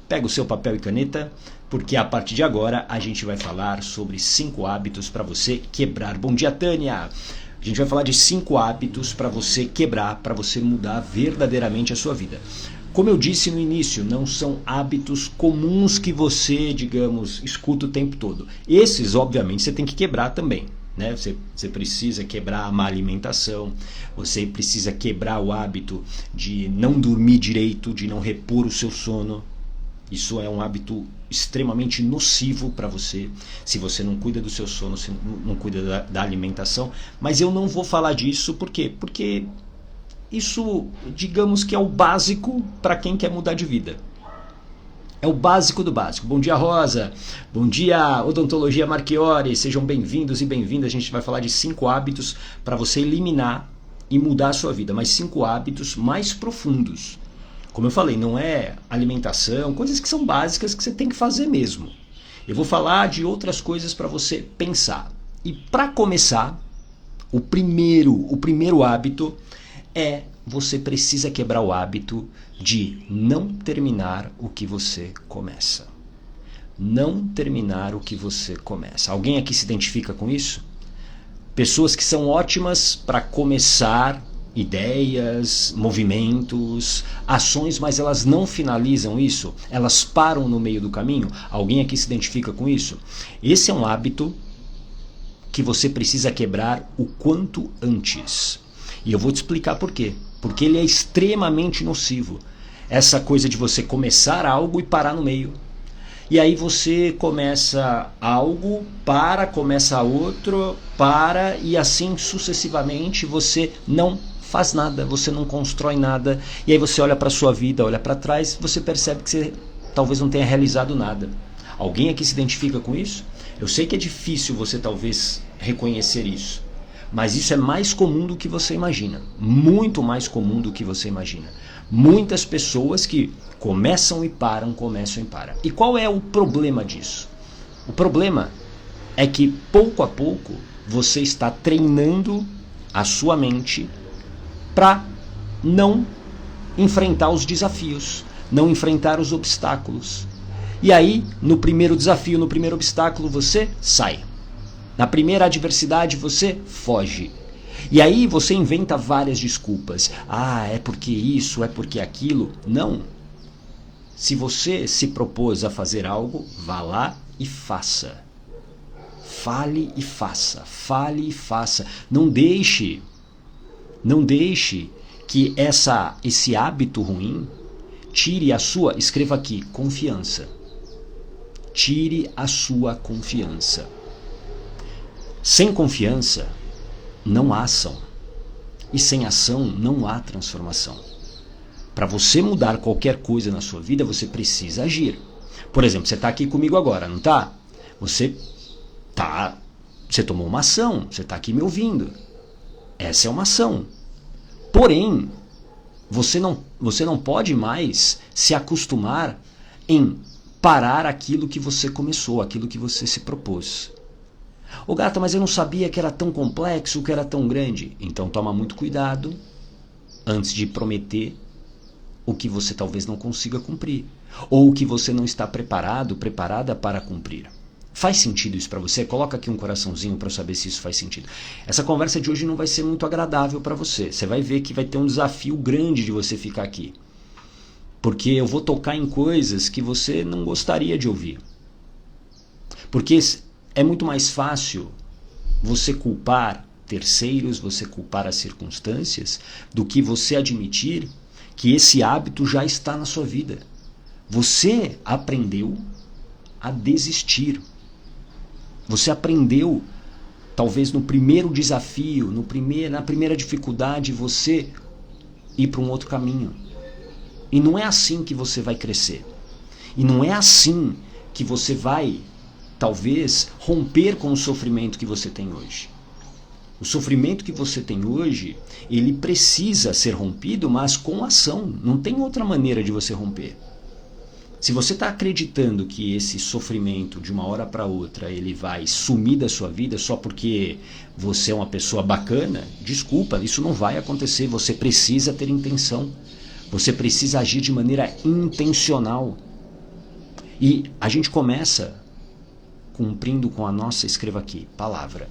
Pega o seu papel e caneta, porque a partir de agora a gente vai falar sobre 5 hábitos para você quebrar. Bom dia, Tânia! A gente vai falar de 5 hábitos para você quebrar, para você mudar verdadeiramente a sua vida. Como eu disse no início, não são hábitos comuns que você, digamos, escuta o tempo todo. Esses, obviamente, você tem que quebrar também. Né? Você precisa quebrar a má alimentação, você precisa quebrar o hábito de não dormir direito, de não repor o seu sono. Isso é um hábito extremamente nocivo para você, se você não cuida do seu sono, se não cuida da alimentação. Mas eu não vou falar disso, por quê? Porque isso, digamos que é o básico para quem quer mudar de vida. É o básico do básico. Bom dia, Rosa. Bom dia, Odontologia Marchiori. Sejam bem-vindos e bem-vindas. A gente vai falar de 5 hábitos para você eliminar e mudar a sua vida, mas 5 hábitos mais profundos. Como eu falei, não é alimentação, coisas que são básicas que você tem que fazer mesmo. Eu vou falar de outras coisas para você pensar. E para começar, o primeiro hábito é: você precisa quebrar o hábito de não terminar o que você começa. Não terminar o que você começa. Alguém aqui se identifica com isso? Pessoas que são ótimas para começar ideias, movimentos, ações, mas elas não finalizam isso, elas param no meio do caminho. Alguém aqui se identifica com isso? Esse é um hábito que você precisa quebrar o quanto antes. E eu vou te explicar por quê. Porque ele é extremamente nocivo. Essa coisa de você começar algo e parar no meio. E aí você começa algo, começa outro, para, e assim sucessivamente você não faz nada, você não constrói nada. E aí você olha para a sua vida, olha para trás, você percebe que você talvez não tenha realizado nada. Alguém aqui se identifica com isso? Eu sei que é difícil você talvez reconhecer isso. Mas isso é mais comum do que você imagina. Muito mais comum do que você imagina. Muitas pessoas que começam e param, começam e param. E qual é o problema disso? O problema é que pouco a pouco você está treinando a sua mente para não enfrentar os desafios, não enfrentar os obstáculos. E aí, no primeiro desafio, no primeiro obstáculo, você sai. Na primeira adversidade você foge. E aí você inventa várias desculpas. Ah, é porque isso, é porque aquilo. Não. Se você se propôs a fazer algo, vá lá e faça. Fale e faça. Fale e faça. Não deixe que esse hábito ruim tire a sua, escreva aqui, confiança. Tire a sua confiança. Sem confiança, não há ação. E sem ação, não há transformação. Para você mudar qualquer coisa na sua vida, você precisa agir. Por exemplo, você está aqui comigo agora, não está? Você tomou uma ação, você está aqui me ouvindo. Essa é uma ação. Porém, você não pode mais se acostumar em parar aquilo que você começou, aquilo que você se propôs. Ô gata, mas eu não sabia que era tão complexo, que era tão grande. Então toma muito cuidado antes de prometer o que você talvez não consiga cumprir. Ou o que você não está preparada para cumprir. Faz sentido isso para você? Coloca aqui um coraçãozinho para eu saber se isso faz sentido. Essa conversa de hoje não vai ser muito agradável para você. Você vai ver que vai ter um desafio grande de você ficar aqui. Porque eu vou tocar em coisas que você não gostaria de ouvir. Porque é muito mais fácil você culpar terceiros, você culpar as circunstâncias, do que você admitir que esse hábito já está na sua vida. Você aprendeu a desistir. Você aprendeu, talvez no primeiro desafio, na primeira dificuldade, você ir para um outro caminho. E não é assim que você vai crescer. E não é assim que você vai, talvez, romper com o sofrimento que você tem hoje. O sofrimento que você tem hoje, ele precisa ser rompido, mas com ação. Não tem outra maneira de você romper. Se você está acreditando que esse sofrimento, de uma hora para outra, ele vai sumir da sua vida só porque você é uma pessoa bacana, desculpa, isso não vai acontecer. Você precisa ter intenção. Você precisa agir de maneira intencional. E a gente começa cumprindo com a nossa, escreva aqui, palavra.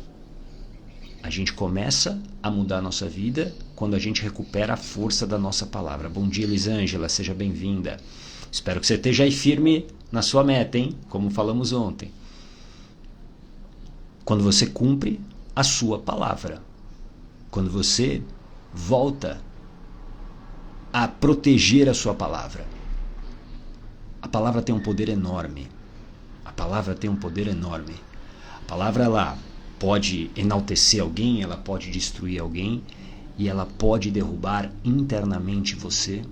A gente começa a mudar a nossa vida quando a gente recupera a força da nossa palavra. Bom dia, Elisângela, seja bem-vinda. Espero que você esteja aí firme na sua meta, hein? Como falamos ontem. Quando você cumpre a sua palavra. Quando você volta a proteger a sua palavra. A palavra tem um poder enorme. A palavra tem um poder enorme. A palavra, ela pode enaltecer alguém, ela pode destruir alguém e ela pode derrubar internamente você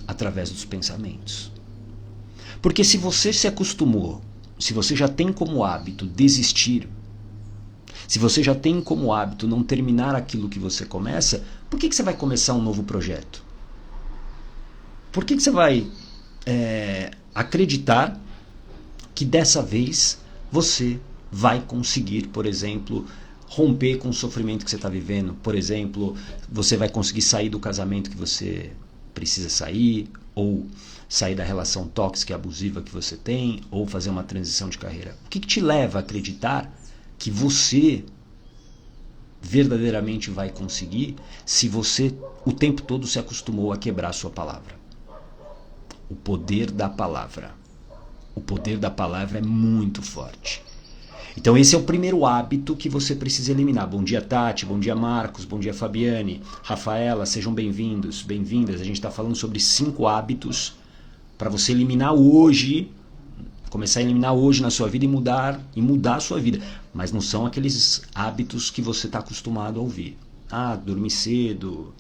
através dos pensamentos. Porque se você se acostumou, se você já tem como hábito desistir, se você já tem como hábito não terminar aquilo que você começa, por que você vai começar um novo projeto? Por que você vai acreditar que dessa vez você vai conseguir, por exemplo, romper com o sofrimento que você está vivendo? Por exemplo, você vai conseguir sair do casamento que você precisa sair, ou sair da relação tóxica e abusiva que você tem, ou fazer uma transição de carreira. O que te leva a acreditar que você verdadeiramente vai conseguir se você o tempo todo se acostumou a quebrar a sua palavra? O poder da palavra. O poder da palavra é muito forte. Então esse é o primeiro hábito que você precisa eliminar. Bom dia, Tati, bom dia, Marcos, bom dia, Fabiane, Rafaela, sejam bem-vindos, bem-vindas. A gente está falando sobre 5 hábitos para você eliminar hoje, começar a eliminar hoje na sua vida e mudar a sua vida. Mas não são aqueles hábitos que você está acostumado a ouvir. Ah, dormir cedo,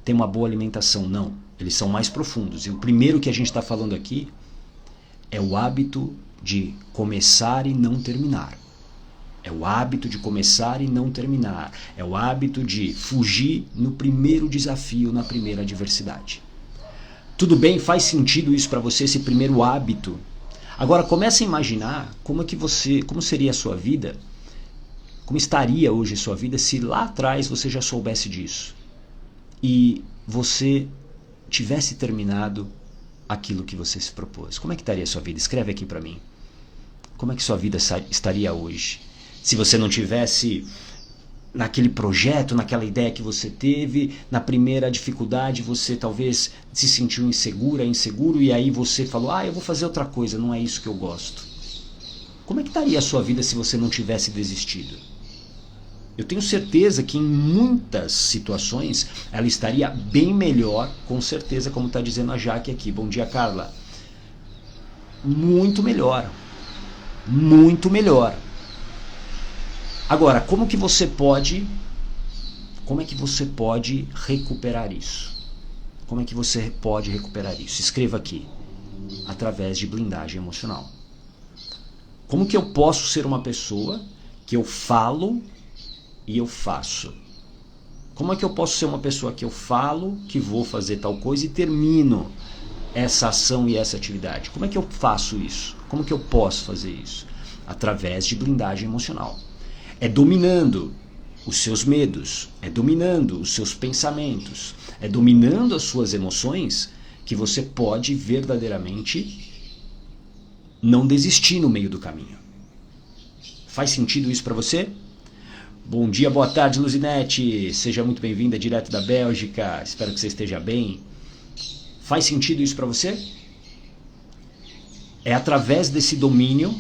ter uma boa alimentação. Não, eles são mais profundos. E o primeiro que a gente está falando aqui é o hábito de começar e não terminar. É o hábito de começar e não terminar. É o hábito de fugir no primeiro desafio, na primeira adversidade. Tudo bem? Faz sentido isso para você, esse primeiro hábito? Agora comece a imaginar como seria a sua vida, como estaria hoje a sua vida se lá atrás você já soubesse disso e você tivesse terminado aquilo que você se propôs. Como é que estaria a sua vida? Escreve aqui para mim. Como é que sua vida estaria hoje? Se você não tivesse naquele projeto, naquela ideia que você teve, na primeira dificuldade você talvez se sentiu inseguro e aí você falou, eu vou fazer outra coisa, não é isso que eu gosto. Como é que estaria a sua vida se você não tivesse desistido? Eu tenho certeza que em muitas situações ela estaria bem melhor, com certeza, como está dizendo a Jaque aqui. Bom dia, Carla. Muito melhor. Muito melhor. Agora, como é que você pode recuperar isso? Como é que você pode recuperar isso? Escreva aqui. Através de blindagem emocional. Como que eu posso ser uma pessoa que eu falo e eu faço? Como é que eu posso ser uma pessoa que eu falo que vou fazer tal coisa e termino essa ação e essa atividade? Como é que eu faço isso? Como que eu posso fazer isso? Através de blindagem emocional. É dominando os seus medos, é dominando os seus pensamentos, é dominando as suas emoções que você pode verdadeiramente não desistir no meio do caminho. Faz sentido isso para você? Bom dia, boa tarde, Luzinete. Seja muito bem-vinda direto da Bélgica. Espero que você esteja bem. Faz sentido isso para você? É através desse domínio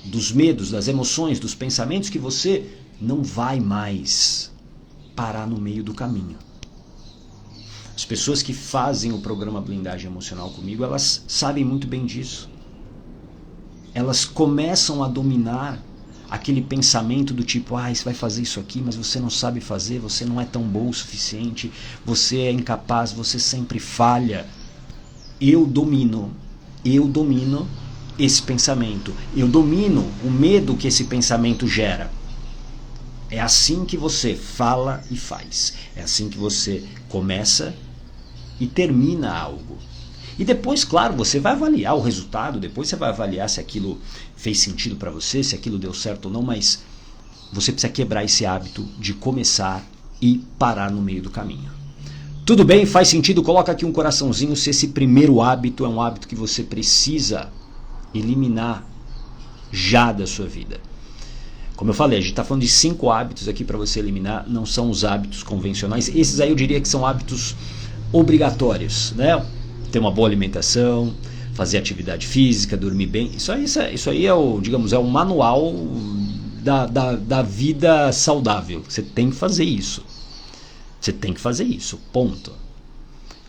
dos medos, das emoções, dos pensamentos que você não vai mais parar no meio do caminho. As pessoas que fazem o programa Blindagem Emocional comigo, elas sabem muito bem disso. Elas começam a dominar aquele pensamento do tipo, você vai fazer isso aqui, mas você não sabe fazer, você não é tão bom o suficiente, você é incapaz, você sempre falha. Eu domino esse pensamento. Eu domino o medo que esse pensamento gera. É assim que você fala e faz. É assim que você começa e termina algo. E depois, claro, você vai avaliar o resultado, depois você vai avaliar se aquilo fez sentido para você, se aquilo deu certo ou não, mas você precisa quebrar esse hábito de começar e parar no meio do caminho. Tudo bem? Faz sentido? Coloca aqui um coraçãozinho se esse primeiro hábito é um hábito que você precisa eliminar já da sua vida. Como eu falei, a gente está falando de 5 hábitos aqui para você eliminar, não são os hábitos convencionais. Esses aí eu diria que são hábitos obrigatórios, né? Ter uma boa alimentação, fazer atividade física, dormir bem. Isso aí é o, digamos, é o manual da vida saudável. Você tem que fazer isso. Você tem que fazer isso, ponto.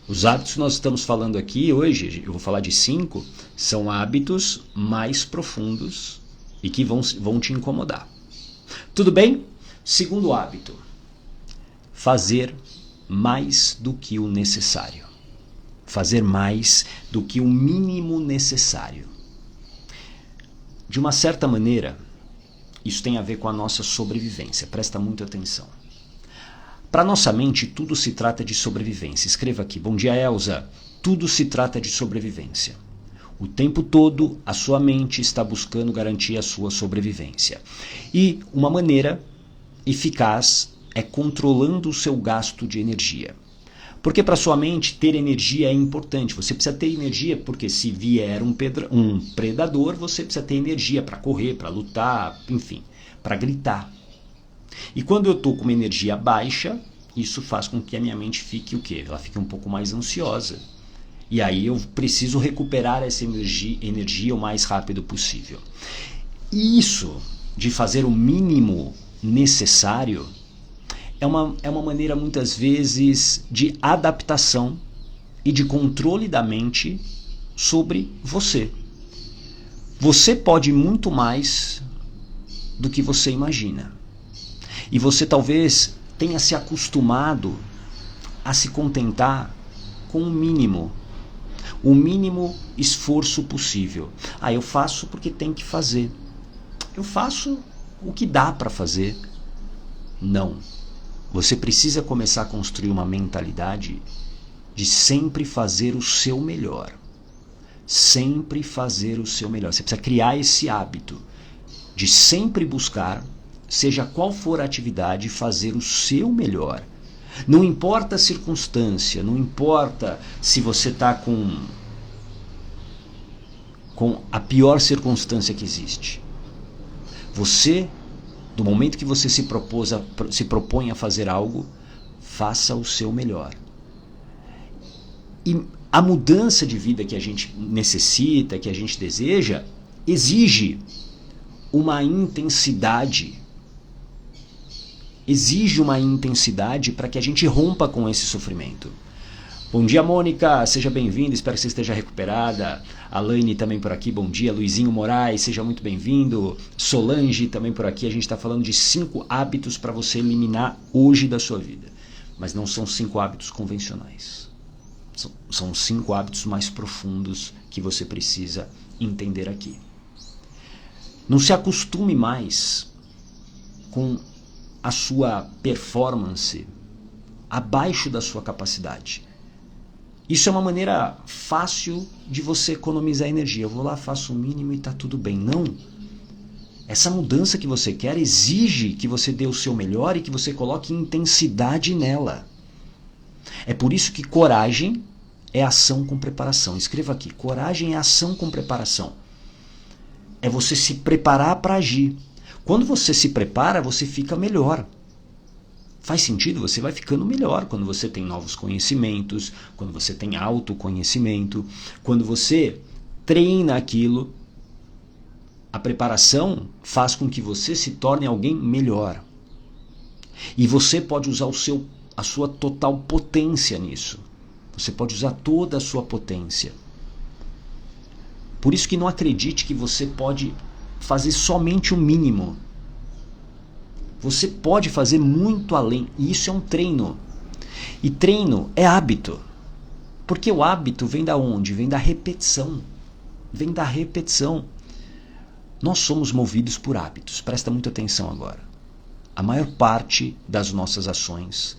Os hábitos que nós estamos falando aqui hoje, eu vou falar de 5, são hábitos mais profundos e que vão te incomodar. Tudo bem? Segundo hábito, fazer mais do que o necessário. Fazer mais do que o mínimo necessário. De uma certa maneira, isso tem a ver com a nossa sobrevivência. Presta muita atenção. Para nossa mente, tudo se trata de sobrevivência. Escreva aqui. Bom dia, Elza. Tudo se trata de sobrevivência. O tempo todo, a sua mente está buscando garantir a sua sobrevivência. E uma maneira eficaz é controlando o seu gasto de energia. Porque para sua mente, ter energia é importante. Você precisa ter energia porque se vier um predador, você precisa ter energia para correr, para lutar, enfim, para gritar. E quando eu estou com uma energia baixa, isso faz com que a minha mente fique o quê? Ela fique um pouco mais ansiosa. E aí eu preciso recuperar essa energia o mais rápido possível. E isso de fazer o mínimo necessário é uma maneira muitas vezes de adaptação e de controle da mente sobre você. Você pode muito mais do que você imagina. E você talvez tenha se acostumado a se contentar com o mínimo esforço possível. Eu faço porque tem que fazer. Eu faço o que dá para fazer. Não. Você precisa começar a construir uma mentalidade de sempre fazer o seu melhor. Sempre fazer o seu melhor. Você precisa criar esse hábito de sempre buscar, seja qual for a atividade, fazer o seu melhor. Não importa a circunstância, não importa se você está com a pior circunstância que existe. Você, do momento que você se propõe a fazer algo, faça o seu melhor. E a mudança de vida que a gente necessita, que a gente deseja, exige uma intensidade. Exige uma intensidade para que a gente rompa com esse sofrimento. Bom dia, Mônica, seja bem-vinda, espero que você esteja recuperada. Alaine também por aqui, bom dia. Luizinho Moraes, seja muito bem-vindo. Solange também por aqui, a gente está falando de 5 hábitos para você eliminar hoje da sua vida. Mas não são 5 hábitos convencionais. São 5 hábitos mais profundos que você precisa entender aqui. Não se acostume mais com a sua performance abaixo da sua capacidade. Isso é uma maneira fácil de você economizar energia. Eu vou lá, faço o mínimo e está tudo bem. Não. Essa mudança que você quer exige que você dê o seu melhor e que você coloque intensidade nela. É por isso que coragem é ação com preparação. Escreva aqui, coragem é ação com preparação. É você se preparar para agir. Quando você se prepara, você fica melhor. Faz sentido? Você vai ficando melhor quando você tem novos conhecimentos, quando você tem autoconhecimento, quando você treina aquilo. A preparação faz com que você se torne alguém melhor. E você pode usar a sua total potência nisso. Você pode usar toda a sua potência. Por isso que não acredite que você pode fazer somente o mínimo. Você pode fazer muito além. E isso é um treino. E treino é hábito. Porque o hábito vem da onde? Vem da repetição. Vem da repetição. Nós somos movidos por hábitos. Presta muita atenção agora. A maior parte das nossas ações,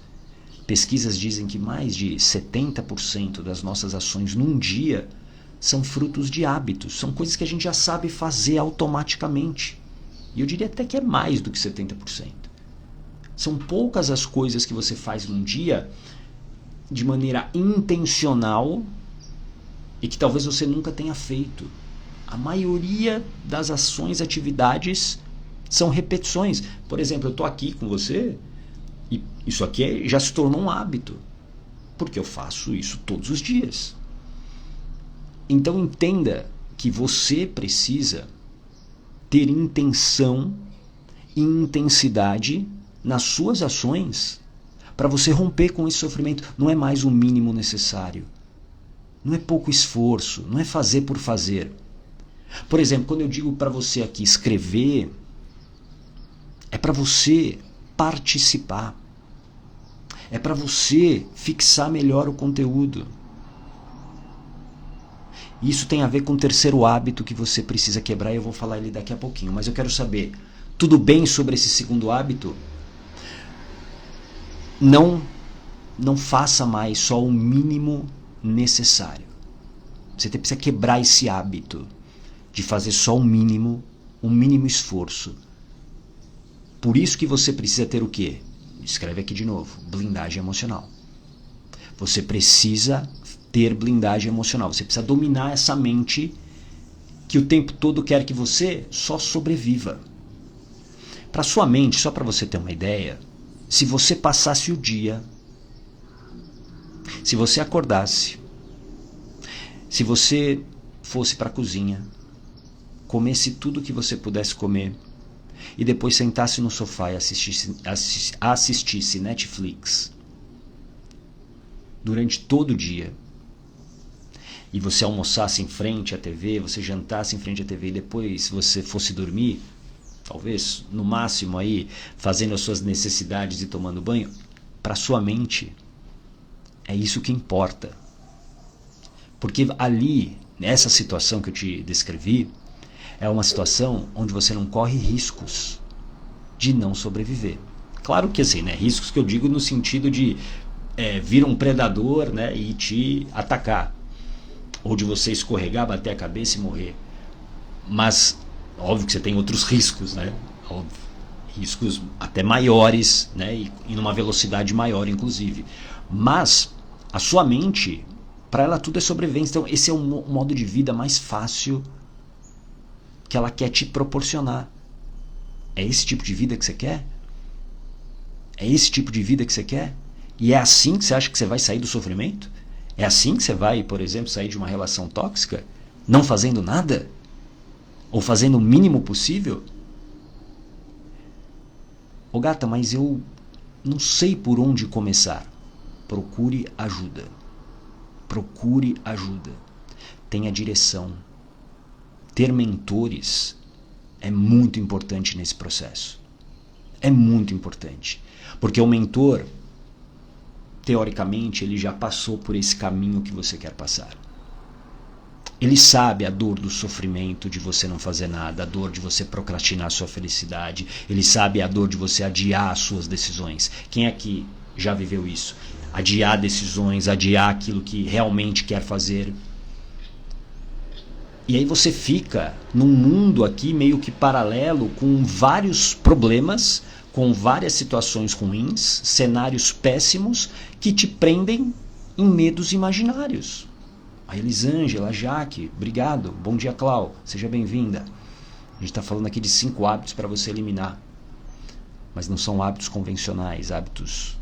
pesquisas dizem que mais de 70% das nossas ações num dia são frutos de hábitos. São coisas que a gente já sabe fazer automaticamente. E eu diria até que é mais do que 70%. São poucas as coisas que você faz num dia de maneira intencional e que talvez você nunca tenha feito. A maioria das ações, atividades são repetições. Por exemplo, eu estou aqui com você e isso aqui já se tornou um hábito, porque eu faço isso todos os dias. Então entenda que você precisa ter intenção e intensidade nas suas ações para você romper com esse sofrimento. Não é mais o mínimo necessário. Não é pouco esforço, não é fazer por fazer. Por exemplo, quando eu digo para você aqui escrever, é para você participar. É para você fixar melhor o conteúdo. Isso tem a ver com o terceiro hábito que você precisa quebrar e eu vou falar ele daqui a pouquinho. Mas eu quero saber, tudo bem sobre esse segundo hábito? Não faça mais só o mínimo necessário. Você precisa quebrar esse hábito de fazer só um mínimo esforço. Por isso que você precisa ter o quê? Escreve aqui de novo, blindagem emocional. Você precisa ter blindagem emocional. Você precisa dominar essa mente que o tempo todo quer que você só sobreviva. Para sua mente, só para você ter uma ideia, se você passasse o dia, se você acordasse, se você fosse para a cozinha, comesse tudo que você pudesse comer e depois sentasse no sofá e assistisse Netflix durante todo o dia, e você almoçasse em frente à TV, você jantasse em frente à TV e depois você fosse dormir, talvez no máximo aí fazendo as suas necessidades e tomando banho, para sua mente é isso que importa. Porque ali, nessa situação que eu te descrevi, é uma situação onde você não corre riscos de não sobreviver. Claro que assim, né? Riscos que eu digo no sentido de vir um predador, né, e te atacar. Ou de você escorregar, bater a cabeça e morrer. Mas, óbvio que você tem outros riscos, né? Óbvio. Riscos até maiores, né? E numa velocidade maior, inclusive. Mas, a sua mente, para ela tudo é sobrevivência. Então, esse é o modo de vida mais fácil que ela quer te proporcionar. É esse tipo de vida que você quer? É esse tipo de vida que você quer? E é assim que você acha que você vai sair do sofrimento? É assim que você vai, por exemplo, sair de uma relação tóxica? Não fazendo nada? Ou fazendo o mínimo possível? Ô gata, mas eu não sei por onde começar. Procure ajuda. Procure ajuda. Tenha direção. Ter mentores é muito importante nesse processo. É muito importante. Porque o mentor, teoricamente, ele já passou por esse caminho que você quer passar. Ele sabe a dor do sofrimento de você não fazer nada, a dor de você procrastinar a sua felicidade. Ele sabe a dor de você adiar as suas decisões. Quem aqui já viveu isso? Adiar decisões, adiar aquilo que realmente quer fazer. E aí você fica num mundo aqui meio que paralelo, com vários problemas, com várias situações ruins, cenários péssimos que te prendem em medos imaginários. A Elisângela, a Jaque, obrigado. Bom dia, Clau. Seja bem-vinda. A gente está falando aqui de 5 hábitos para você eliminar. Mas não são hábitos convencionais, hábitos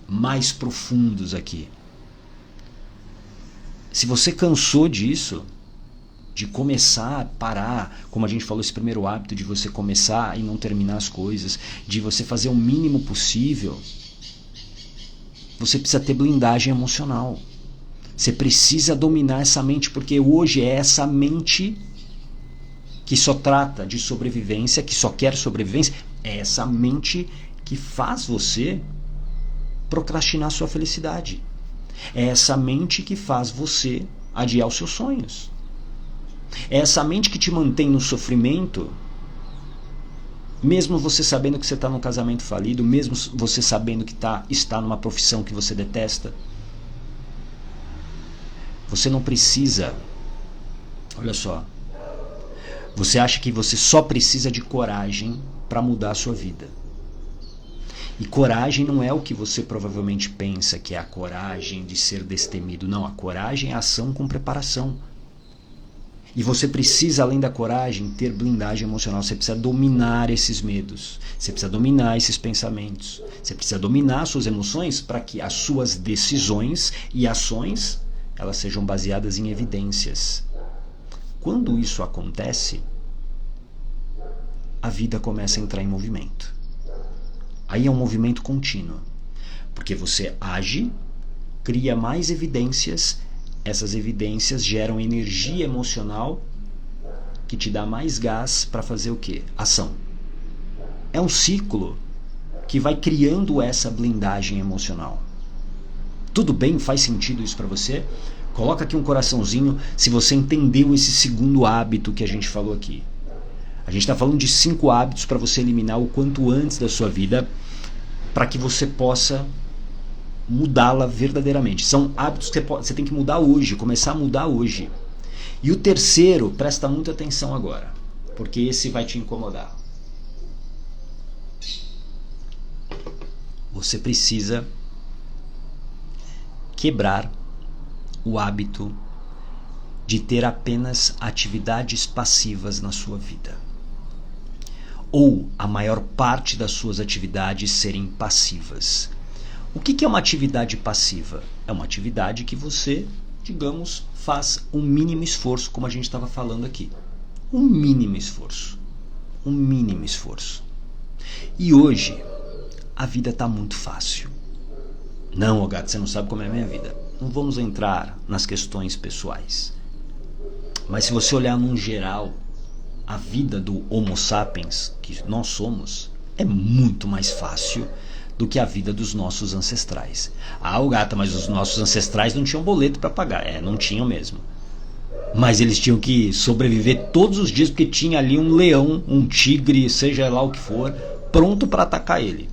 mais profundos aqui. Se você cansou disso, de começar a parar, como a gente falou, esse primeiro hábito de você começar e não terminar as coisas, de você fazer o mínimo possível, você precisa ter blindagem emocional. Você precisa dominar essa mente, porque hoje é essa mente que só trata de sobrevivência, que só quer sobrevivência, é essa mente que faz você procrastinar sua felicidade. É essa mente que faz você adiar os seus sonhos. É essa mente que te mantém no sofrimento, mesmo você sabendo que você está num casamento falido, mesmo você sabendo que está numa profissão que você detesta. Você não precisa, olha só, você acha que você só precisa de coragem para mudar a sua vida. E coragem não é o que você provavelmente pensa que é a coragem de ser destemido. Não, a coragem é ação com preparação. E você precisa, além da coragem, ter blindagem emocional. Você precisa dominar esses medos. Você precisa dominar esses pensamentos. Você precisa dominar suas emoções para que as suas decisões e ações elas sejam baseadas em evidências. Quando isso acontece, a vida começa a entrar em movimento. Aí é um movimento contínuo. Porque você age, cria mais evidências. Essas evidências geram energia emocional que te dá mais gás para fazer o quê? Ação. É um ciclo que vai criando essa blindagem emocional. Tudo bem? Faz sentido isso para você? Coloca aqui um coraçãozinho se você entendeu esse segundo hábito que a gente falou aqui. A gente está falando de 5 hábitos para você eliminar o quanto antes da sua vida para que você possa mudá-la verdadeiramente. São hábitos que você tem que mudar hoje, começar a mudar hoje. E o terceiro, presta muita atenção agora, porque esse vai te incomodar. Você precisa quebrar o hábito de ter apenas atividades passivas na sua vida. Ou a maior parte das suas atividades serem passivas. O que é uma atividade passiva? É uma atividade que você, digamos, faz um mínimo esforço, como a gente estava falando aqui. Um mínimo esforço. Um mínimo esforço. E hoje, a vida está muito fácil. Não, gato, você não sabe como é a minha vida. Não vamos entrar nas questões pessoais. Mas se você olhar num geral, a vida do Homo sapiens, que nós somos, é muito mais fácil do que a vida dos nossos ancestrais. Ah, gata, mas os nossos ancestrais não tinham boleto para pagar. Não tinham mesmo. Mas eles tinham que sobreviver todos os dias porque tinha ali um leão, um tigre, seja lá o que for, pronto para atacar ele.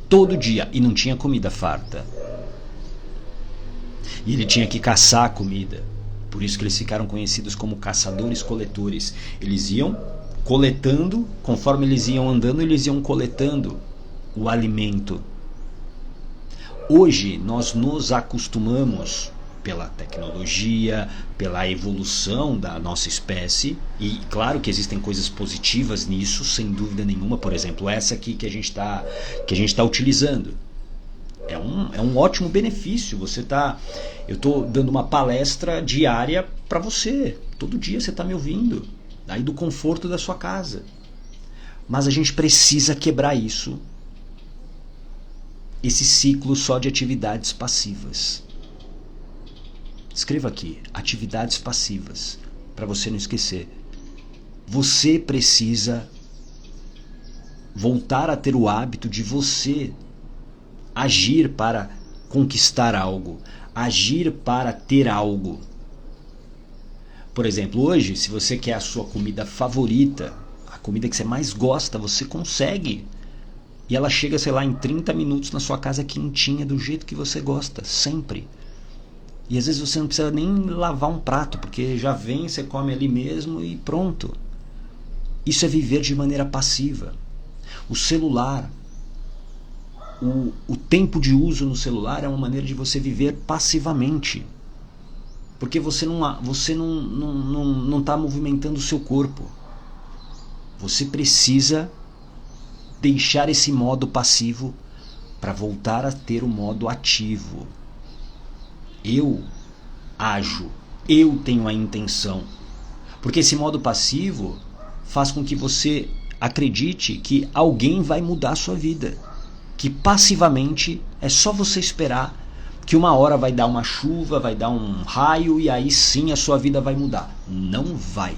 Todo dia. E não tinha comida farta. E ele tinha que caçar a comida. Por isso que eles ficaram conhecidos como caçadores-coletores. Eles iam coletando, conforme eles iam andando, eles iam coletando o alimento. Hoje nós nos acostumamos, pela tecnologia, pela evolução da nossa espécie, e claro que existem coisas positivas nisso, sem dúvida nenhuma. Por exemplo, essa aqui que a gente está utilizando. É um ótimo benefício. Eu estou dando uma palestra diária para você. Todo dia você está me ouvindo. Aí do conforto da sua casa. Mas a gente precisa quebrar isso. Esse ciclo só de atividades passivas. Escreva aqui, atividades passivas, para você não esquecer. Você precisa voltar a ter o hábito de você agir para conquistar algo, agir para ter algo. Por exemplo, hoje, se você quer a sua comida favorita, a comida que você mais gosta, você consegue. E ela chega, sei lá, em 30 minutos na sua casa quentinha, do jeito que você gosta, sempre. E às vezes você não precisa nem lavar um prato, porque já vem, você come ali mesmo e pronto. Isso é viver de maneira passiva. O celular, o tempo de uso no celular é uma maneira de você viver passivamente. Porque você não está movimentando o seu corpo. Você precisa deixar esse modo passivo para voltar a ter o modo ativo. Eu ajo, eu tenho a intenção. Porque esse modo passivo faz com que você acredite que alguém vai mudar a sua vida. Que passivamente é só você esperar que uma hora vai dar uma chuva, vai dar um raio e aí sim a sua vida vai mudar. Não vai.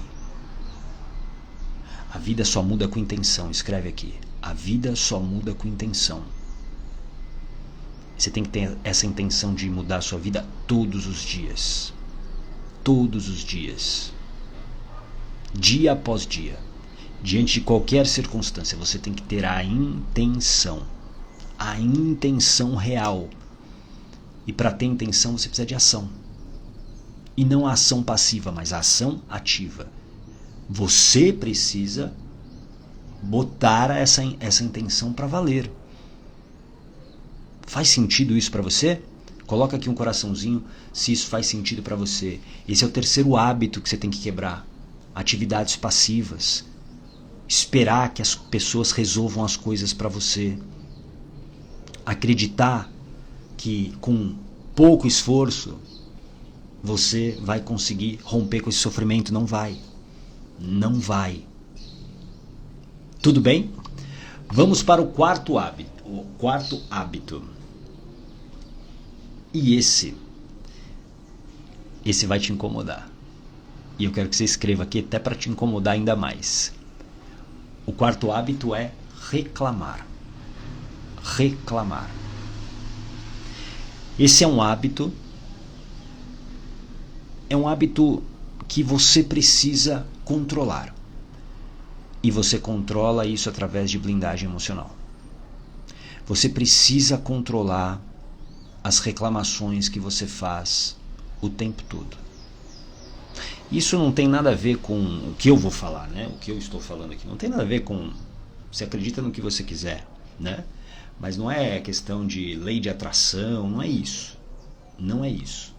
A vida só muda com intenção. Escreve aqui. A vida só muda com intenção. Você tem que ter essa intenção de mudar a sua vida todos os dias. Todos os dias. Dia após dia. Diante de qualquer circunstância, você tem que ter a intenção. A intenção real. E para ter intenção, você precisa de ação. E não a ação passiva, mas a ação ativa. Você precisa botar essa intenção para valer. Faz sentido isso para você? Coloca aqui um coraçãozinho se isso faz sentido para você. Esse é o terceiro hábito que você tem que quebrar. Atividades passivas. Esperar que as pessoas resolvam as coisas para você. Acreditar que com pouco esforço você vai conseguir romper com esse sofrimento. Não vai. Não vai. Tudo bem? Vamos para o quarto hábito. O quarto hábito. E esse vai te incomodar. E eu quero que você escreva aqui até para te incomodar ainda mais. O quarto hábito é reclamar. Reclamar. Esse é um hábito que você precisa controlar. E você controla isso através de blindagem emocional. Você precisa controlar as reclamações que você faz o tempo todo. Isso não tem nada a ver com o que eu vou falar, né? O que eu estou falando aqui. Não tem nada a ver com... Você acredita no que você quiser, né? Mas não é questão de lei de atração, não é isso. Não é isso.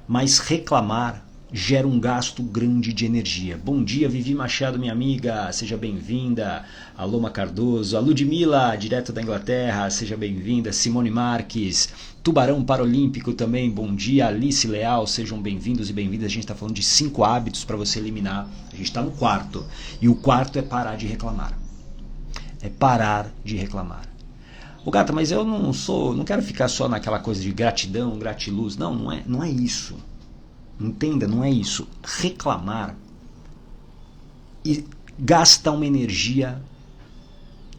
Mas reclamar gera um gasto grande de energia. Bom dia, Vivi Machado, minha amiga, seja bem-vinda. Aloma Cardoso, a Ludmila, direto da Inglaterra, seja bem-vinda. Simone Marques, Tubarão Paralímpico também, bom dia. Alice Leal, sejam bem-vindos e bem-vindas. A gente está falando de 5 hábitos para você eliminar. A gente está no quarto. E o quarto é parar de reclamar. É parar de reclamar. Ô gata, mas eu não quero ficar só naquela coisa de gratidão, gratiluz. Não é isso. Entenda, não é isso. Reclamar e gasta uma energia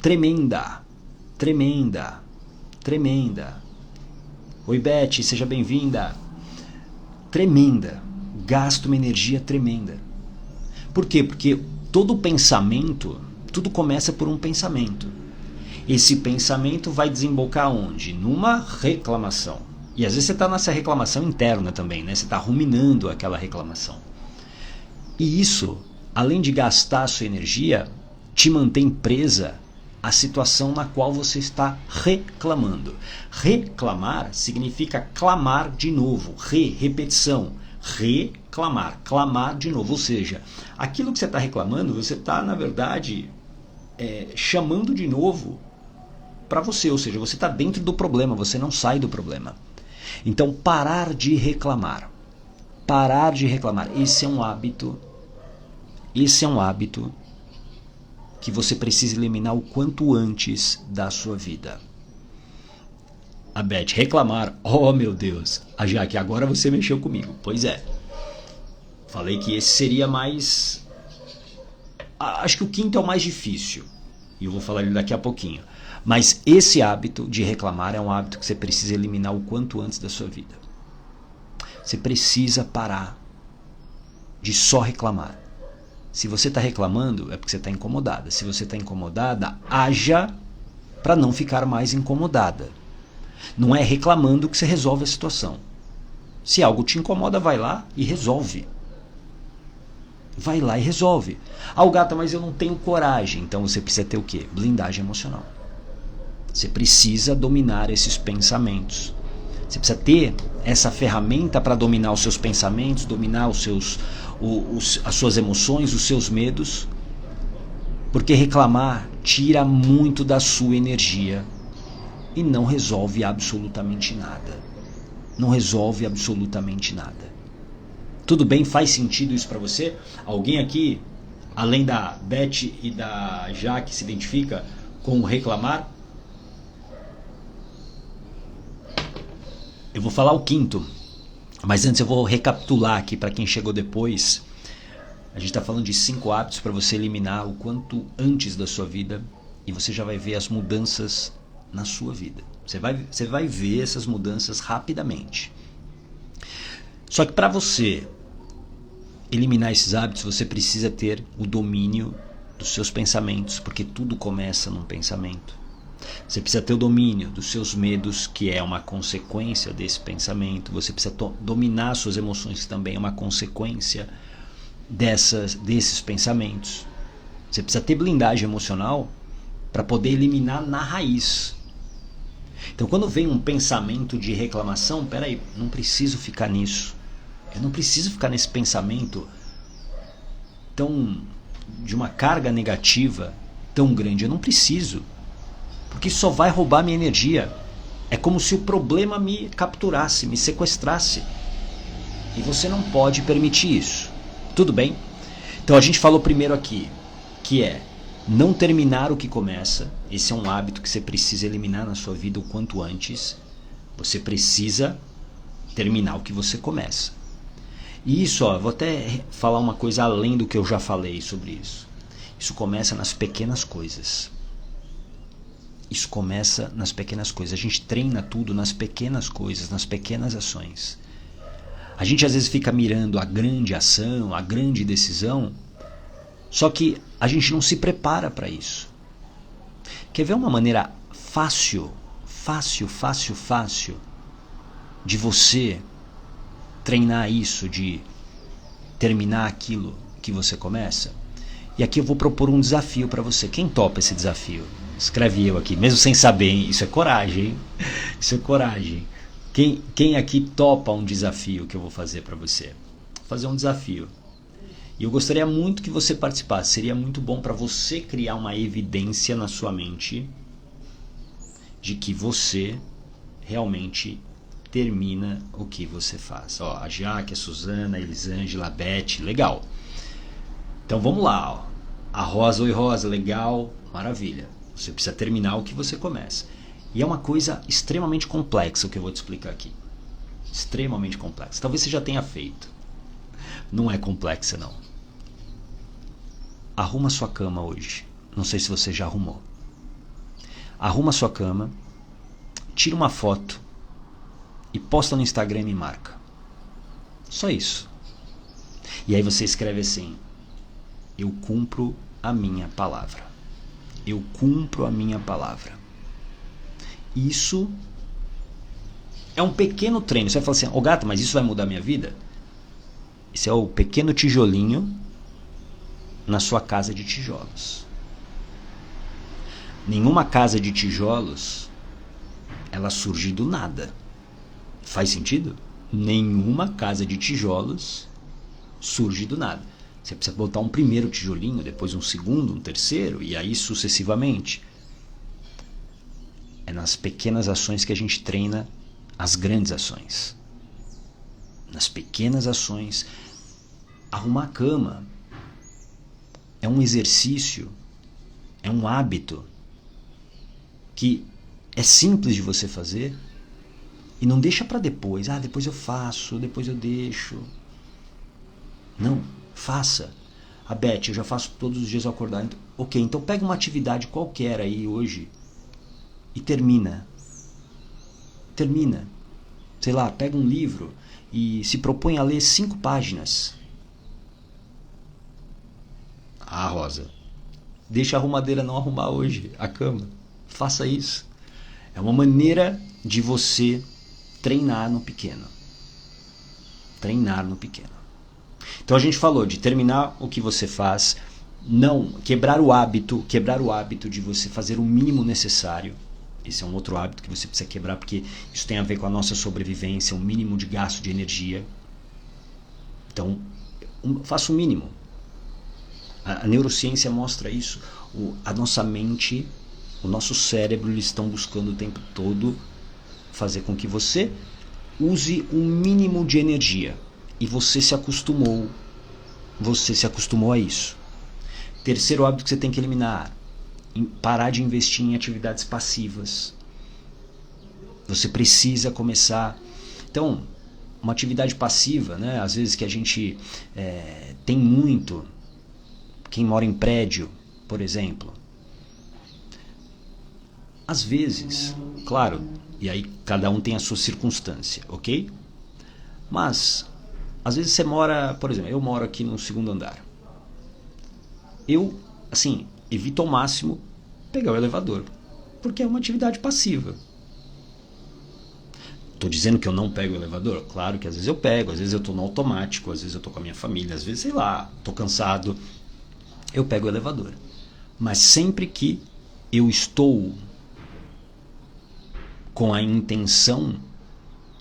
tremenda. Tremenda. Tremenda. Oi, Beth, seja bem-vinda. Tremenda. Gasta uma energia tremenda. Por quê? Porque todo pensamento, tudo começa por um pensamento. Esse pensamento vai desembocar onde? Numa reclamação. E às vezes você está nessa reclamação interna também, né? Você está ruminando aquela reclamação. E isso, além de gastar a sua energia, te mantém presa à situação na qual você está reclamando. Reclamar significa clamar de novo. Repetição. Reclamar. Clamar de novo. Ou seja, aquilo que você está reclamando, você está, na verdade, chamando de novo para você. Ou seja, você está dentro do problema, você não sai do problema. Então, parar de reclamar. Parar de reclamar. Esse é um hábito que você precisa eliminar o quanto antes da sua vida. A Beth, reclamar. Oh, meu Deus. A Jaque, agora você mexeu comigo. Pois é. Falei que esse seria mais... Acho que o quinto é o mais difícil. E eu vou falar ele daqui a pouquinho. Mas esse hábito de reclamar é um hábito que você precisa eliminar o quanto antes da sua vida. Você precisa parar de só reclamar. Se você está reclamando, é porque você está incomodada. Se você está incomodada, haja para não ficar mais incomodada. Não é reclamando que você resolve a situação. Se algo te incomoda, vai lá e resolve. Vai lá e resolve. Ah, gata, mas eu não tenho coragem. Então você precisa ter o quê? Blindagem emocional. Você precisa dominar esses pensamentos. Você precisa ter essa ferramenta para dominar os seus pensamentos, dominar as suas emoções, os seus medos. Porque reclamar tira muito da sua energia e não resolve absolutamente nada. Não resolve absolutamente nada. Tudo bem? Faz sentido isso para você? Alguém aqui, além da Beth e da Jaque, se identifica com o reclamar? Eu vou falar o quinto, mas antes eu vou recapitular aqui para quem chegou depois. A gente está falando de 5 hábitos para você eliminar o quanto antes da sua vida e você já vai ver as mudanças na sua vida. Você vai ver essas mudanças rapidamente. Só que para você eliminar esses hábitos, você precisa ter o domínio dos seus pensamentos, porque tudo começa num pensamento. Você precisa ter o domínio dos seus medos, que é uma consequência desse pensamento. Você precisa dominar suas emoções, que também é uma consequência desses pensamentos. Você precisa ter blindagem emocional para poder eliminar na raiz. Então quando vem um pensamento de reclamação, peraí, não preciso ficar nisso. Eu não preciso ficar nesse pensamento tão de uma carga negativa tão grande. Eu não preciso. Porque isso só vai roubar minha energia. É como se o problema me capturasse, me sequestrasse. E você não pode permitir isso. Tudo bem? Então a gente falou primeiro aqui, que é não terminar o que começa. Esse é um hábito que você precisa eliminar na sua vida o quanto antes. Você precisa terminar o que você começa. E isso, vou até falar uma coisa além do que eu já falei sobre isso. Isso começa nas pequenas coisas. Isso começa nas pequenas coisas. A gente treina tudo nas pequenas coisas, nas pequenas ações. A gente às vezes fica mirando a grande ação, a grande decisão, só que a gente não se prepara para isso. Quer ver uma maneira fácil de você treinar isso, de terminar aquilo que você começa? E aqui eu vou propor um desafio para você. Quem topa esse desafio? Escreve eu aqui, mesmo sem saber, hein? Isso é coragem, hein? Isso é coragem. Quem aqui topa um desafio que eu vou fazer para você? Vou fazer um desafio. E eu gostaria muito que você participasse. Seria muito bom para você criar uma evidência na sua mente de que você realmente termina o que você faz. A Jaque, a Suzana, a Elisângela, a Beth, legal. Então vamos lá. A Rosa, oi Rosa, legal, maravilha. Você precisa terminar o que você começa. E é uma coisa extremamente complexa o que eu vou te explicar aqui. Extremamente complexa. Talvez você já tenha feito. Não é complexa, não. Arruma sua cama hoje. Não sei se você já arrumou. Arruma sua cama, tira uma foto e posta no Instagram e me marca. Só isso. E aí você escreve assim: eu cumpro a minha palavra. Eu cumpro a minha palavra. Isso é um pequeno treino. Você vai falar assim: Gato, mas isso vai mudar minha vida? Esse é o pequeno tijolinho na sua casa de tijolos. Nenhuma casa de tijolos ela surge do nada. Faz sentido? Nenhuma casa de tijolos surge do nada. Você precisa botar um primeiro tijolinho, depois um segundo, um terceiro, e aí sucessivamente. É nas pequenas ações que a gente treina as grandes ações. Nas pequenas ações. Arrumar a cama é um exercício, é um hábito que é simples de você fazer e não deixa para depois. Depois eu faço, depois eu deixo. Não, faça. A Beth, eu já faço todos os dias ao acordar. Ok, então pega uma atividade qualquer aí hoje e termina. Termina. Sei lá, pega um livro e se propõe a ler 5 páginas. Rosa, deixa a arrumadeira não arrumar hoje a cama. Faça isso. É uma maneira de você treinar no pequeno. Treinar no pequeno. Então a gente falou de terminar o que você faz, não quebrar o hábito de você fazer o mínimo necessário. Esse é um outro hábito que você precisa quebrar, porque isso tem a ver com a nossa sobrevivência, o mínimo de gasto de energia. Então, faça o mínimo. A neurociência mostra isso. A nossa mente, o nosso cérebro, eles estão buscando o tempo todo fazer com que você use um mínimo de energia. E você se acostumou a isso. Terceiro hábito que você tem que eliminar: parar de investir em atividades passivas. Você precisa começar. Então, uma atividade passiva, né? Às vezes que a gente tem muito. Quem mora em prédio, por exemplo. Às vezes, claro, e aí cada um tem a sua circunstância, ok? Mas, às vezes você mora, por exemplo, eu moro aqui no 2º andar. Eu, assim, evito ao máximo pegar o elevador, porque é uma atividade passiva. Estou dizendo que eu não pego o elevador? Claro que às vezes eu pego, às vezes eu estou no automático, às vezes eu estou com a minha família, às vezes, sei lá, estou cansado, eu pego o elevador. Mas sempre que eu estou com a intenção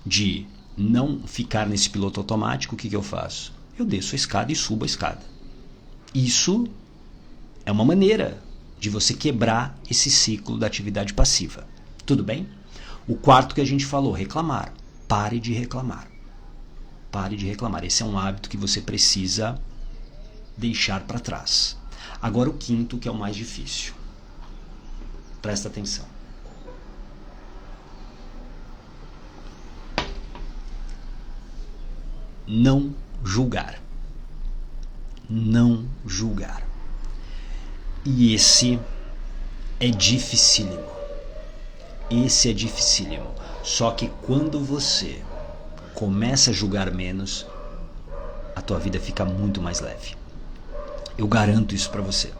de não ficar nesse piloto automático, o que eu faço? Eu desço a escada e subo a escada. Isso é uma maneira de você quebrar esse ciclo da atividade passiva. Tudo bem? O quarto que a gente falou, reclamar. Pare de reclamar. Pare de reclamar. Esse é um hábito que você precisa deixar para trás. Agora o quinto, que é o mais difícil. Presta atenção. Não julgar. Não julgar. E esse é dificílimo. Esse é dificílimo. Só que quando você começa a julgar menos, a tua vida fica muito mais leve. Eu garanto isso para você.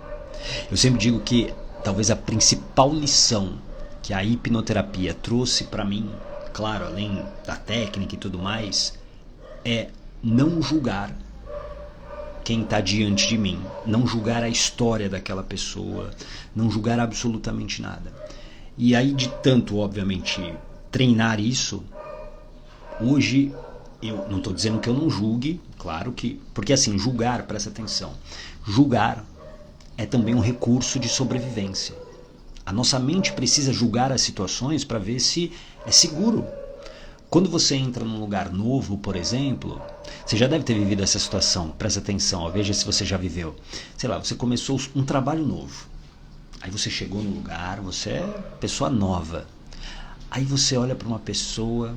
Eu sempre digo que talvez a principal lição que a hipnoterapia trouxe para mim, claro, além da técnica e tudo mais, é não julgar quem está diante de mim, não julgar a história daquela pessoa, não julgar absolutamente nada. E aí, de tanto, obviamente, treinar isso, hoje eu não estou dizendo que eu não julgue, claro que, porque assim, julgar, presta atenção, julgar é também um recurso de sobrevivência. A nossa mente precisa julgar as situações para ver se é seguro. Quando você entra num lugar novo, por exemplo, você já deve ter vivido essa situação, presta atenção, ó, veja se você já viveu. Sei lá, você começou um trabalho novo, aí você chegou no lugar, você é pessoa nova, aí você olha para uma pessoa,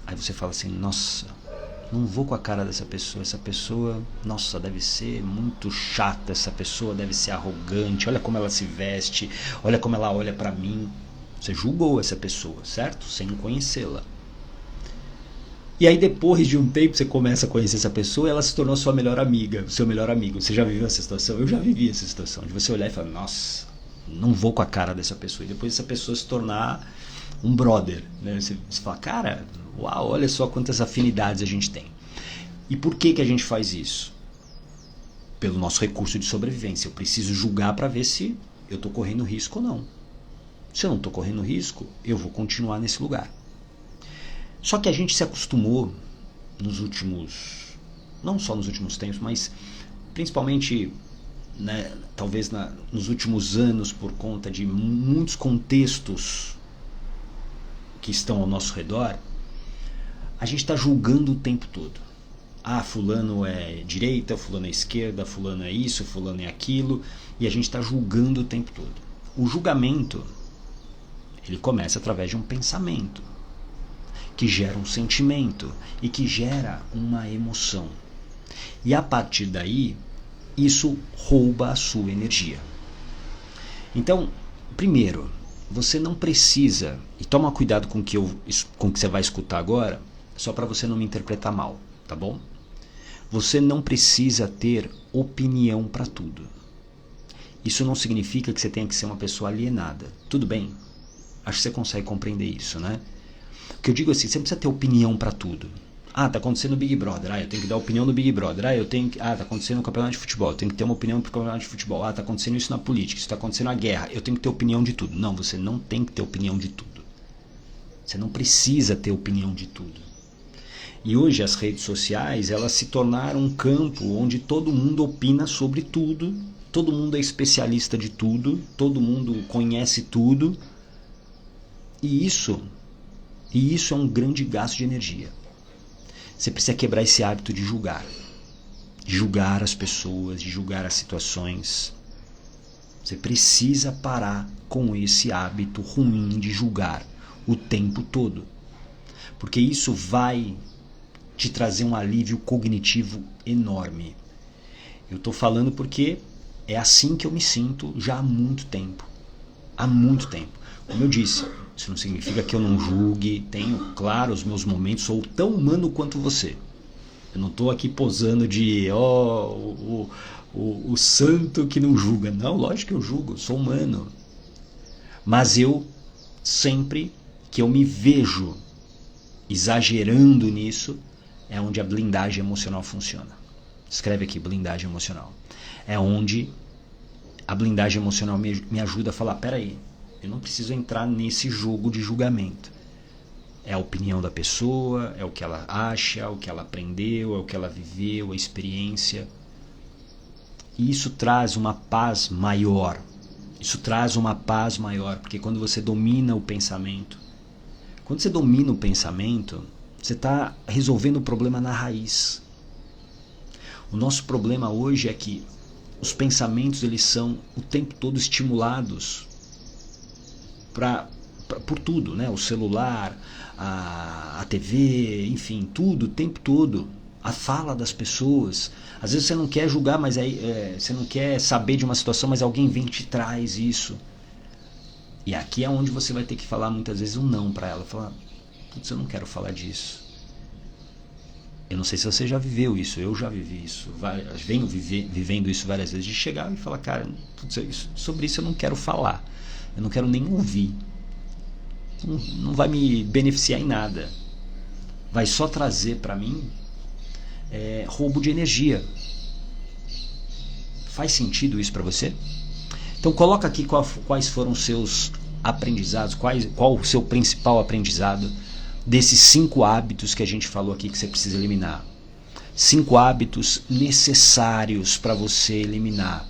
aí você fala assim, nossa, não vou com a cara dessa pessoa, essa pessoa, nossa, deve ser muito chata, essa pessoa deve ser arrogante, olha como ela se veste, olha como ela olha para mim. Você julgou essa pessoa, certo? Sem conhecê-la. E aí depois de um tempo você começa a conhecer essa pessoa e ela se tornou sua melhor amiga, seu melhor amigo. Você já viveu essa situação? Eu já vivi essa situação, de você olhar e falar, nossa, não vou com a cara dessa pessoa. E depois essa pessoa se tornar um brother, né? Você fala, cara, uau, olha só quantas afinidades a gente tem. E por que a gente faz isso? Pelo nosso recurso de sobrevivência. Eu preciso julgar para ver se eu estou correndo risco ou não. Se eu não estou correndo risco, eu vou continuar nesse lugar. Só que a gente se acostumou nos últimos, não só nos últimos tempos, mas principalmente, né, talvez nos últimos anos, por conta de muitos contextos que estão ao nosso redor, a gente está julgando o tempo todo. Ah, fulano é direita, fulano é esquerda, fulano é isso, fulano é aquilo, e a gente está julgando o tempo todo. O julgamento, ele começa através de um pensamento, que gera um sentimento e que gera uma emoção. E a partir daí, isso rouba a sua energia. Então, primeiro, você não precisa, e toma cuidado com o que você vai escutar agora, só para você não me interpretar mal, tá bom? Você não precisa ter opinião para tudo. Isso não significa que você tenha que ser uma pessoa alienada. Tudo bem? Acho que você consegue compreender isso, né? O que eu digo assim, você não precisa ter opinião para tudo. Ah, tá acontecendo no Big Brother. Ah, eu tenho que dar opinião no Big Brother. Ah, tá acontecendo no campeonato de futebol. Eu tenho que ter uma opinião pro campeonato de futebol. Ah, tá acontecendo isso na política. Isso tá acontecendo na guerra. Eu tenho que ter opinião de tudo. Não, você não tem que ter opinião de tudo. Você não precisa ter opinião de tudo. E hoje as redes sociais, elas se tornaram um campo onde todo mundo opina sobre tudo. Todo mundo é especialista de tudo. Todo mundo conhece tudo. E isso é um grande gasto de energia. Você precisa quebrar esse hábito de julgar. De julgar as pessoas, de julgar as situações. Você precisa parar com esse hábito ruim de julgar o tempo todo. Porque isso vai te trazer um alívio cognitivo enorme. Eu estou falando porque é assim que eu me sinto já há muito tempo. Há muito tempo. Como eu disse, isso não significa que eu não julgue, tenho, claro, os meus momentos, sou tão humano quanto você. Eu não estou aqui posando de, o santo que não julga. Não, lógico que eu julgo, sou humano. Mas eu, sempre que eu me vejo exagerando nisso, é onde a blindagem emocional funciona. Escreve aqui, blindagem emocional. É onde a blindagem emocional me ajuda a falar, peraí, eu não preciso entrar nesse jogo de julgamento. É a opinião da pessoa, é o que ela acha, o que ela aprendeu, é o que ela viveu, a experiência. E isso traz uma paz maior. Isso traz uma paz maior, porque quando você domina o pensamento, você está resolvendo o problema na raiz. O nosso problema hoje é que os pensamentos eles são o tempo todo estimulados por tudo, né? O celular, a TV, enfim, tudo, o tempo todo. A fala das pessoas. Às vezes você não quer julgar, mas você não quer saber de uma situação, mas alguém vem e te traz isso. E aqui é onde você vai ter que falar muitas vezes um não para ela. Falar, putz, eu não quero falar disso. Eu não sei se você já viveu isso, eu já vivi isso. Venho vivendo isso várias vezes, de chegar e falar, cara, putz, sobre isso eu não quero falar. Eu não quero nem ouvir. Não vai me beneficiar em nada. Vai só trazer para mim roubo de energia. Faz sentido isso para você? Então coloca aqui quais foram os seus aprendizados, qual o seu principal aprendizado desses 5 hábitos que a gente falou aqui que você precisa eliminar. 5 hábitos necessários para você eliminar.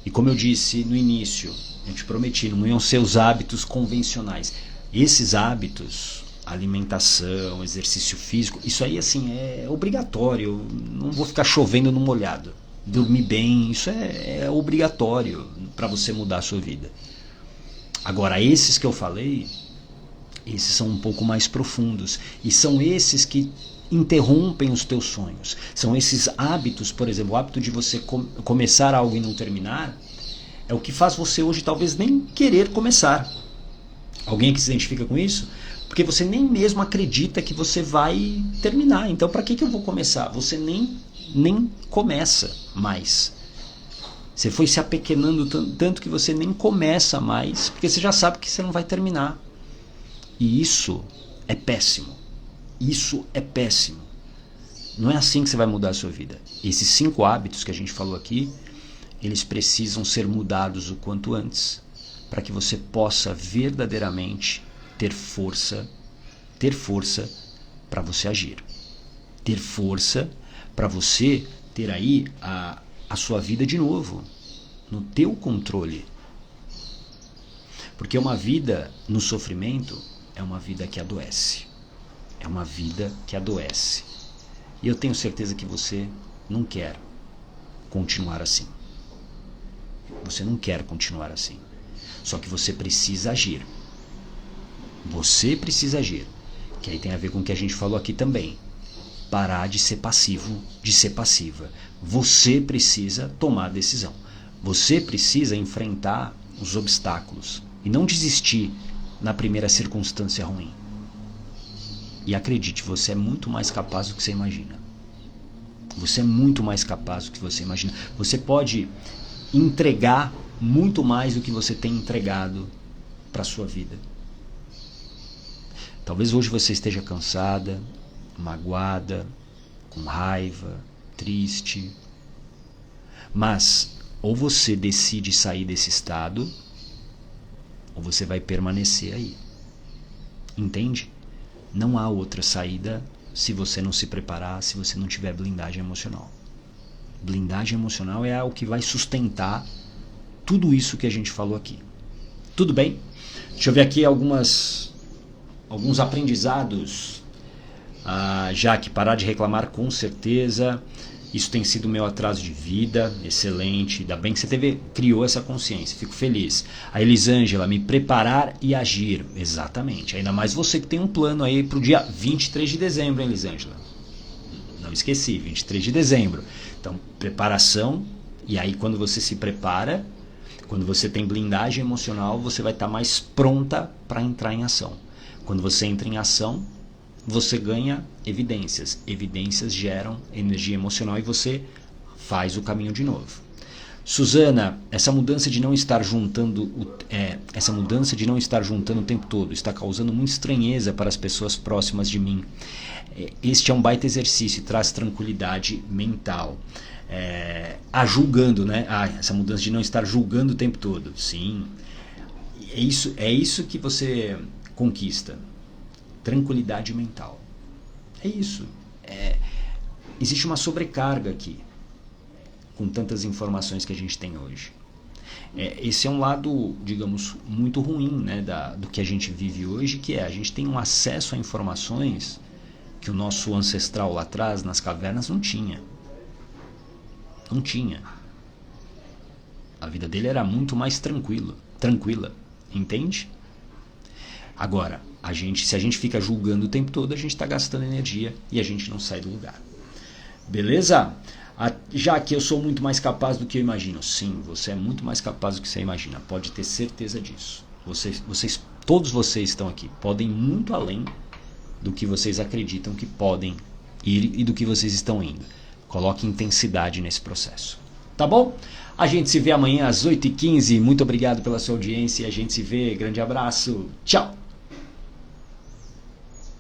E como eu disse no início, eu te prometi, não iam ser os hábitos convencionais. Esses hábitos, alimentação, exercício físico, isso aí assim é obrigatório. Eu não vou ficar chovendo no molhado. Dormir bem, isso é obrigatório para você mudar a sua vida. Agora, esses que eu falei, esses são um pouco mais profundos. E são esses que interrompem os teus sonhos. São esses hábitos, por exemplo, o hábito de você começar algo e não terminar, é o que faz você hoje talvez nem querer começar. Alguém que se identifica com isso? Porque você nem mesmo acredita que você vai terminar. Então, para que eu vou começar? Você nem começa mais. Você foi se apequenando tanto que você nem começa mais, porque você já sabe que você não vai terminar. E isso é péssimo. Isso é péssimo. Não é assim que você vai mudar a sua vida. Esses 5 hábitos que a gente falou aqui, eles precisam ser mudados o quanto antes, para que você possa verdadeiramente ter força para você agir. Ter força para você ter aí a sua vida de novo, no teu controle. Porque uma vida no sofrimento é uma vida que adoece. É uma vida que adoece. E eu tenho certeza que você não quer continuar assim. Você não quer continuar assim. Só que você precisa agir. Você precisa agir. Que aí tem a ver com o que a gente falou aqui também. Parar de ser passivo, de ser passiva. Você precisa tomar decisão. Você precisa enfrentar os obstáculos e não desistir na primeira circunstância ruim. E acredite, você é muito mais capaz do que você imagina. Você é muito mais capaz do que você imagina. Você pode entregar muito mais do que você tem entregado para a sua vida. Talvez hoje você esteja cansada, magoada, com raiva, triste. Mas ou você decide sair desse estado, ou você vai permanecer aí. Entende? Não há outra saída se você não se preparar, se você não tiver blindagem emocional. Blindagem emocional é o que vai sustentar tudo isso que a gente falou aqui. Tudo bem? Deixa eu ver aqui alguns aprendizados. Jaque, parar de reclamar com certeza. Isso tem sido meu atraso de vida. Excelente. Ainda bem que você criou essa consciência. Fico feliz. A Elisângela, me preparar e agir. Exatamente. Ainda mais você que tem um plano aí para o dia 23 de dezembro, hein, Elisângela? Não esqueci, 23 de dezembro. Então, preparação. E aí, quando você se prepara, quando você tem blindagem emocional, você vai estar mais pronta para entrar em ação. Quando você entra em ação, você ganha evidências. Evidências geram energia emocional e você faz o caminho de novo. Suzana, essa mudança de não estar juntando o tempo todo está causando muita estranheza para as pessoas próximas de mim. Este é um baita exercício e traz tranquilidade mental. Julgando, né? Essa mudança de não estar julgando o tempo todo. Sim. É isso que você conquista. tranquilidade mental. É isso. Existe uma sobrecarga aqui, com tantas informações que a gente tem hoje. Esse é um lado, digamos, muito ruim, né, do que a gente vive hoje, que a gente tem um acesso a informações que o nosso ancestral lá atrás, nas cavernas, não tinha. Não tinha. A vida dele era muito mais tranquila, entende? Agora, se a gente fica julgando o tempo todo, a gente está gastando energia e a gente não sai do lugar. Beleza? Já que eu sou muito mais capaz do que eu imagino. Sim, você é muito mais capaz do que você imagina. Pode ter certeza disso. Todos vocês estão aqui. Podem ir muito além do que vocês acreditam que podem ir e do que vocês estão indo. Coloque intensidade nesse processo. Tá bom? A gente se vê amanhã às 8h15. Muito obrigado pela sua audiência. A gente se vê. Grande abraço. Tchau.